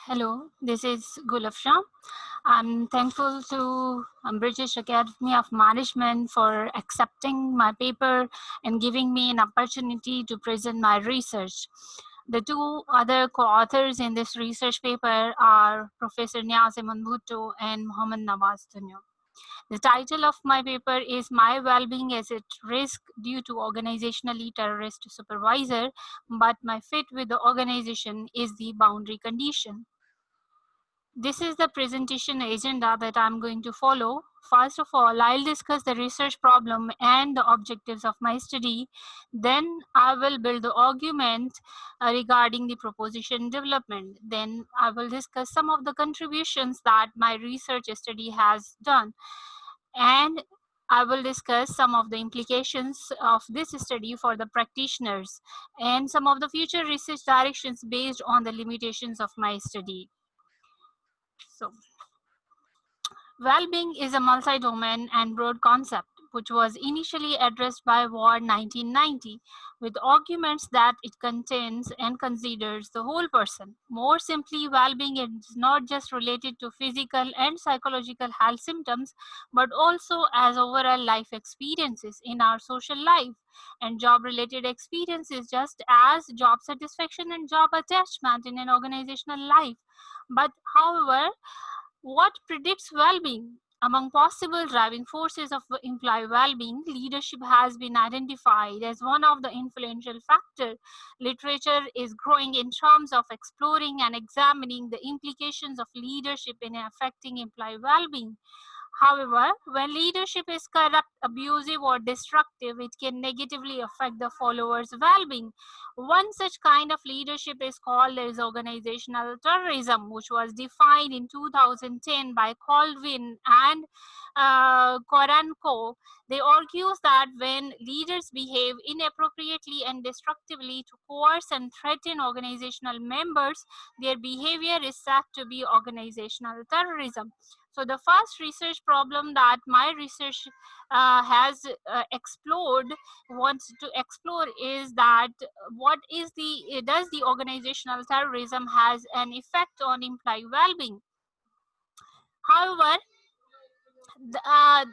Hello, this is Gulafsha. I'm thankful to British Academy of Management for accepting my paper and giving me an opportunity to present my research. The two other co-authors in this research paper are Professor Niazimun Bhutto and Mohammad Nawaz Dunyo. The title of my paper is My Well-Being is at Risk Due to Organizationally Terrorist Supervisor, but my fit with the organization is the boundary condition. This is the presentation agenda that I'm going to follow. First of all, I'll discuss the research problem and the objectives of my study. Then I will build the argument regarding the proposition development. Then I will discuss some of the contributions that my research study has done. And I will discuss some of the implications of this study for the practitioners and some of the future research directions based on the limitations of my study. So, well-being is a multi-domain and broad concept which was initially addressed by Ward 1990 with arguments that it contains and considers the whole person. More simply, well-being is not just related to physical and psychological health symptoms but also as overall life experiences in our social life and job-related experiences just as job satisfaction and job attachment in an organizational life. But however, what predicts well-being? Among possible driving forces of employee well-being, leadership has been identified as one of the influential factors. Literature is growing in terms of exploring and examining the implications of leadership in affecting employee well-being. However, when leadership is corrupt, abusive, or destructive, it can negatively affect the followers' well being. One such kind of leadership is called as organizational terrorism, which was defined in 2010 by Colvin and Koranko. They argue that when leaders behave inappropriately and destructively to coerce and threaten organizational members, their behavior is said to be organizational terrorism. So the first research problem that my research has explored wants to explore is that what is the does the organizational terrorism has an effect on employee well-being. However,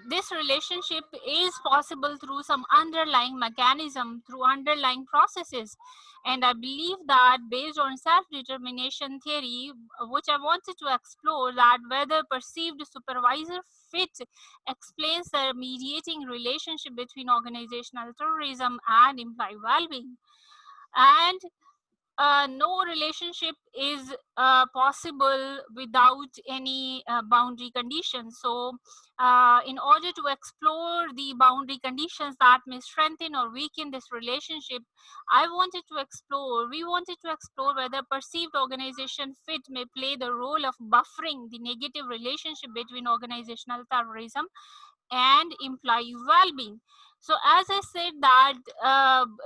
this relationship is possible through some underlying mechanism, through underlying processes. And I believe that based on self-determination theory, which I wanted to explore, that whether perceived supervisor fit explains the mediating relationship between organizational terrorism and employee well-being. And no relationship is possible without any boundary conditions. So, in order to explore the boundary conditions that may strengthen or weaken this relationship, we wanted to explore whether perceived organization fit may play the role of buffering the negative relationship between organizational terrorism and employee well-being. So as I said that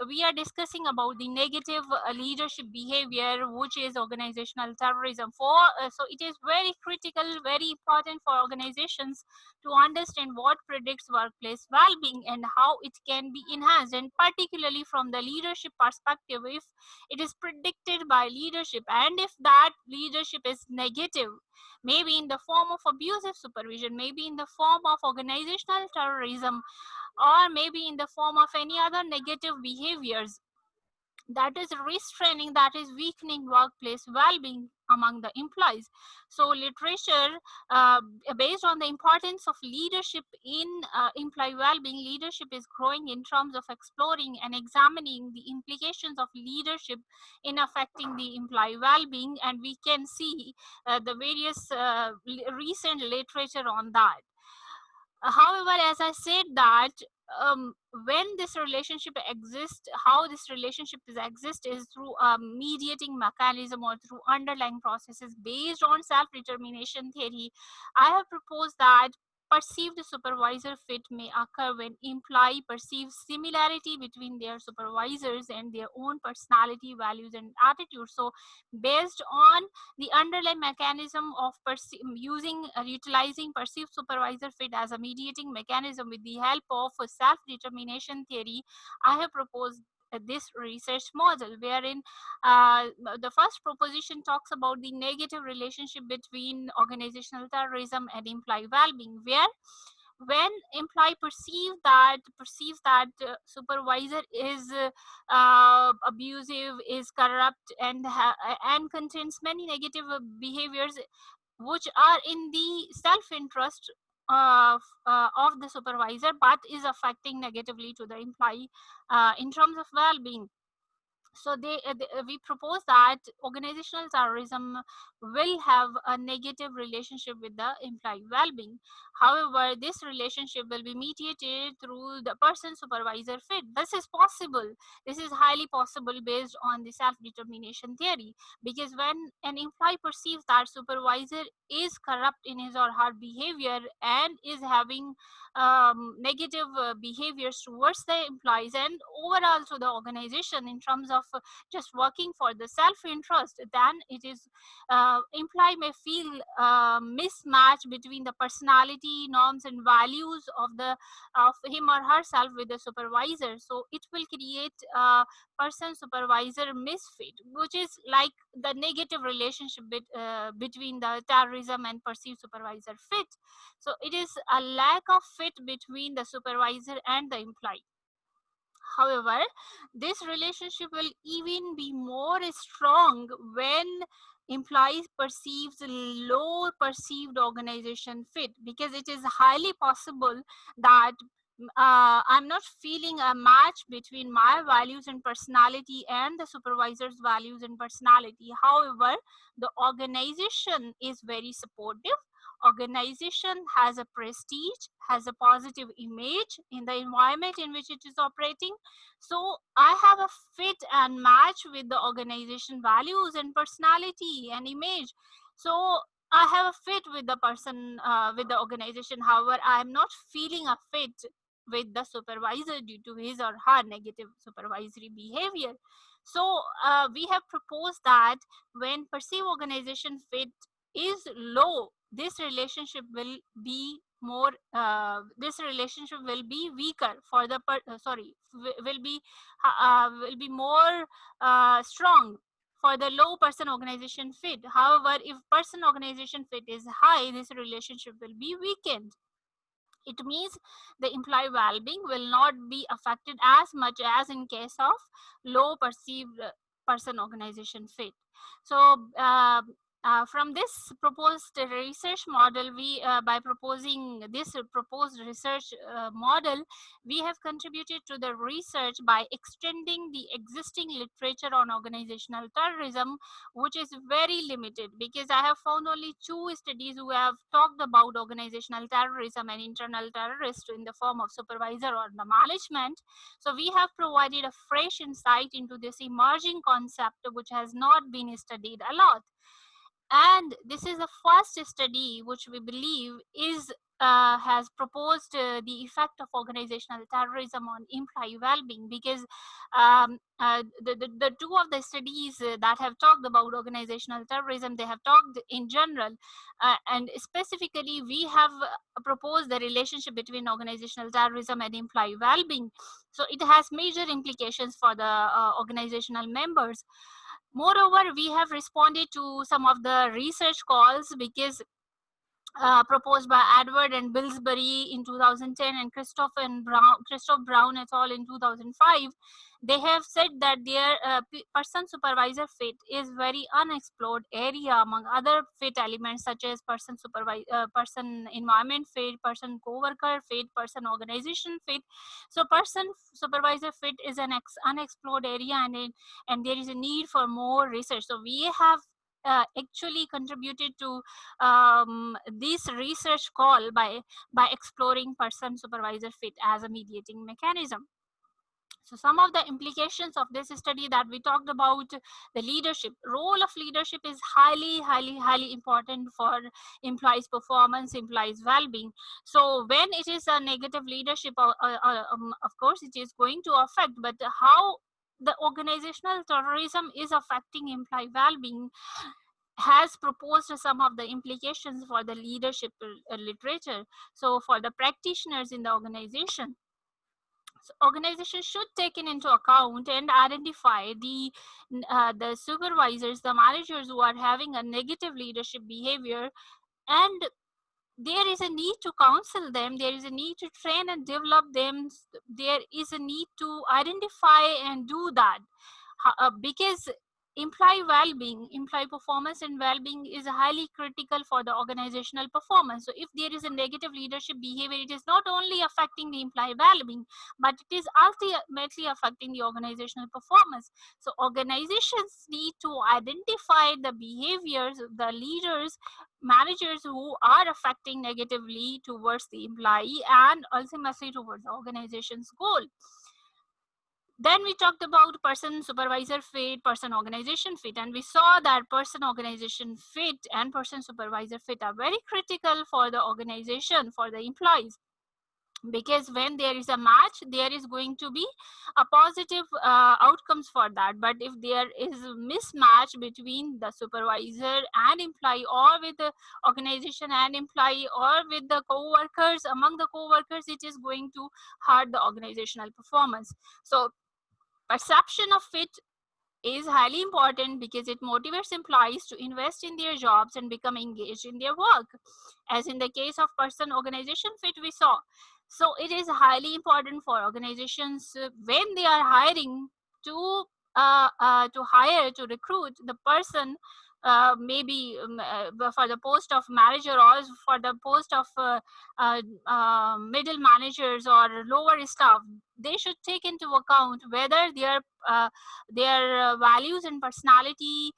we are discussing about the negative leadership behavior, which is organizational terrorism. So it is very critical, very important for organizations to understand what predicts workplace well-being and how it can be enhanced, and particularly from the leadership perspective, if it is predicted by leadership and if that leadership is negative, maybe in the form of abusive supervision, maybe in the form of organizational terrorism, or maybe in the form of any other negative behaviors that is restraining, that is weakening workplace well-being among the employees. So literature based on the importance of leadership in employee well-being, leadership is growing in terms of exploring and examining the implications of leadership in affecting the employee well-being, and we can see the various recent literature on that. However, as I said that when this relationship exists, how this relationship is exist is through a mediating mechanism or through underlying processes based on self-determination theory. I have proposed that perceived supervisor fit may occur when employee perceives similarity between their supervisors and their own personality, values, and attitudes. So based on the underlying mechanism of utilizing perceived supervisor fit as a mediating mechanism with the help of self-determination theory, I have proposed this research model, wherein the first proposition talks about the negative relationship between organizational terrorism and employee well-being, where when employee perceives that supervisor is abusive, is corrupt, and contains many negative behaviors which are in the self-interest of the supervisor, but is affecting negatively to the employee in terms of well-being. So we propose that organizational terrorism will have a negative relationship with the employee well-being. However, this relationship will be mediated through the person supervisor fit. This is possible. This is highly possible based on the self-determination theory, because when an employee perceives that supervisor is corrupt in his or her behavior and is having negative behaviors towards the employees and overall to the organization in terms of just working for the self-interest, then it is employee may feel mismatch between the personality, norms, and values of him or herself with the supervisor. So it will create person supervisor misfit, which is like the negative relationship between the terrorism and perceived supervisor fit. So it is a lack of fit between the supervisor and the employee. However, this relationship will even be more strong when employees perceives low perceived organization fit, because it is highly possible that I'm not feeling a match between my values and personality and the supervisor's values and personality. However, the organization is very supportive. Organization has a prestige, has a positive image in the environment in which it is operating. So I have a fit and match with the organization values and personality and image. So I have a fit with the person, with the organization. However, I am not feeling a fit with the supervisor due to his or her negative supervisory behavior. So we have proposed that when perceived organization fit is low, this relationship will be more this relationship will be weaker for the will be more strong for the low person organization fit. However, if person organization fit is high, this relationship will be weakened. It means the employee well-being will not be affected as much as in case of low perceived person organization fit. So from this proposed research model, we by proposing this proposed research model, we have contributed to the research by extending the existing literature on organizational terrorism, which is very limited, because I have found only 2 studies who have talked about organizational terrorism and internal terrorists in the form of supervisor or the management. So we have provided a fresh insight into this emerging concept which has not been studied a lot. And this is the first study which we believe is has proposed the effect of organizational terrorism on employee well-being, because the two of the studies that have talked about organizational terrorism, they have talked in general, and specifically we have proposed the relationship between organizational terrorism and employee well-being. So it has major implications for the organizational members. Moreover, we have responded to some of the research calls, because proposed by Edward and Bilsbury in 2010 and Christoph Brown et al. In 2005, they have said that their person supervisor fit is very unexplored area among other fit elements such as person environment fit, person co-worker fit, person organization fit. So person supervisor fit is an unexplored area, and there is a need for more research. So we have actually contributed to this research call by exploring person supervisor fit as a mediating mechanism. So some of the implications of this study that we talked about, the leadership role of leadership is highly important for employees performance, employees well-being. So when it is a negative leadership, of course it is going to affect, but how the organizational terrorism is affecting employee well-being has proposed some of the implications for the leadership literature. So for the practitioners in the organization, So organizations should take into account and identify the supervisors, the managers who are having a negative leadership behavior, and there is a need to counsel them, there is a need to train and develop them, there is a need to identify and do that. Because employee well-being, employee performance and well-being is highly critical for the organizational performance. So if there is a negative leadership behavior, it is not only affecting the employee well-being, but it is ultimately affecting the organizational performance. So organizations need to identify the behaviors, the leaders, managers who are affecting negatively towards the employee and ultimately towards the organization's goal. Then we talked about person supervisor fit, person organization fit, and we saw that person organization fit and person supervisor fit are very critical for the organization, for the employees, because when there is a match, there is going to be a positive outcomes for that. But if there is a mismatch between the supervisor and employee, or with the organization and employee, or with the co-workers, among the co-workers, it is going to hurt the organizational performance. So perception of fit is highly important because it motivates employees to invest in their jobs and become engaged in their work, as in the case of person organization fit we saw. So it is highly important for organizations when they are hiring to hire, to recruit the person, maybe for the post of manager, or for the post of middle managers or lower staff. They should take into account whether their values and personality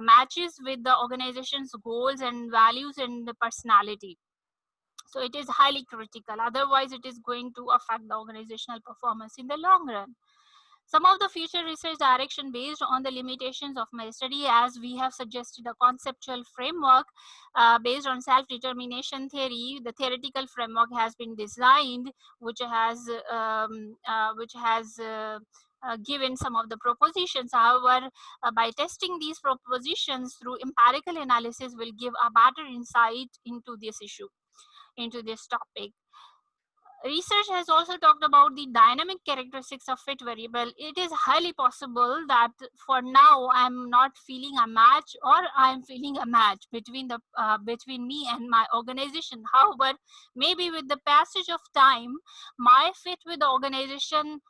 matches with the organization's goals and values and the personality. So it is highly critical, otherwise it is going to affect the organizational performance in the long run. Some of the future research direction based on the limitations of my study, as we have suggested a conceptual framework based on self-determination theory. The theoretical framework has been designed, which has given some of the propositions. However, by testing these propositions through empirical analysis will give a better insight into this issue, into this topic. Research has also talked about the dynamic characteristics of fit variable. It is highly possible that for now I'm not feeling a match, or I'm feeling a match between me and my organization. However, maybe with the passage of time, my fit with the organization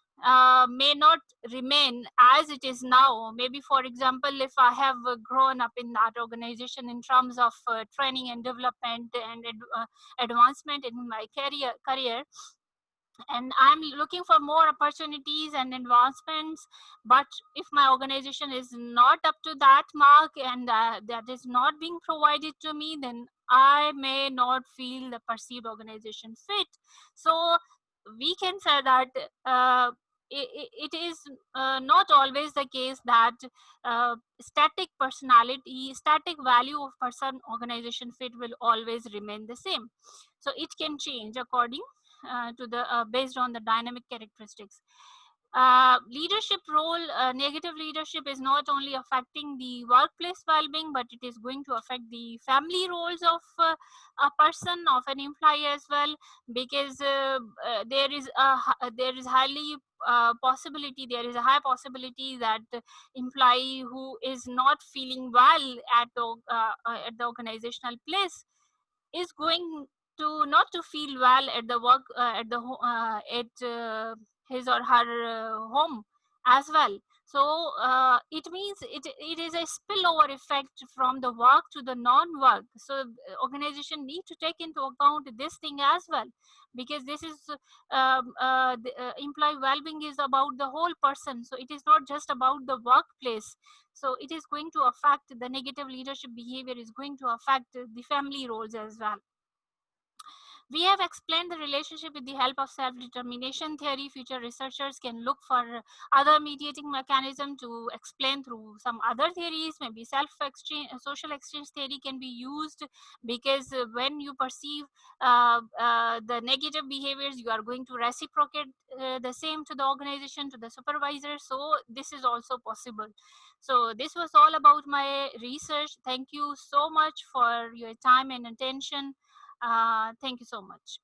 may not remain as it is now. Maybe, for example, if I have grown up in that organization in terms of training and development and advancement in my career, and I'm looking for more opportunities and advancements, but if my organization is not up to that mark, and that is not being provided to me, then I may not feel the perceived organization fit. So we can say that it is not always the case that static value of person organization fit will always remain the same. So it can change according to the based on the dynamic characteristics. Leadership role, negative leadership is not only affecting the workplace well-being, but it is going to affect the family roles of a person, of an employee as well, because there is there is a high possibility that the employee who is not feeling well at the organizational place is going to not to feel well at the work at his or her home as well. So it means it is a spillover effect from the work to the non-work. So organization need to take into account this thing as well, because this is employee well-being is about the whole person, so it is not just about the workplace. So it is going to affect the negative leadership behavior, is going to affect the family roles as well. We have explained the relationship with the help of self-determination theory. Future researchers can look for other mediating mechanism to explain through some other theories. Maybe social exchange theory can be used, because when you perceive the negative behaviors, you are going to reciprocate the same to the organization, to the supervisor. So this is also possible. So this was all about my research. Thank you so much for your time and attention. Thank you so much.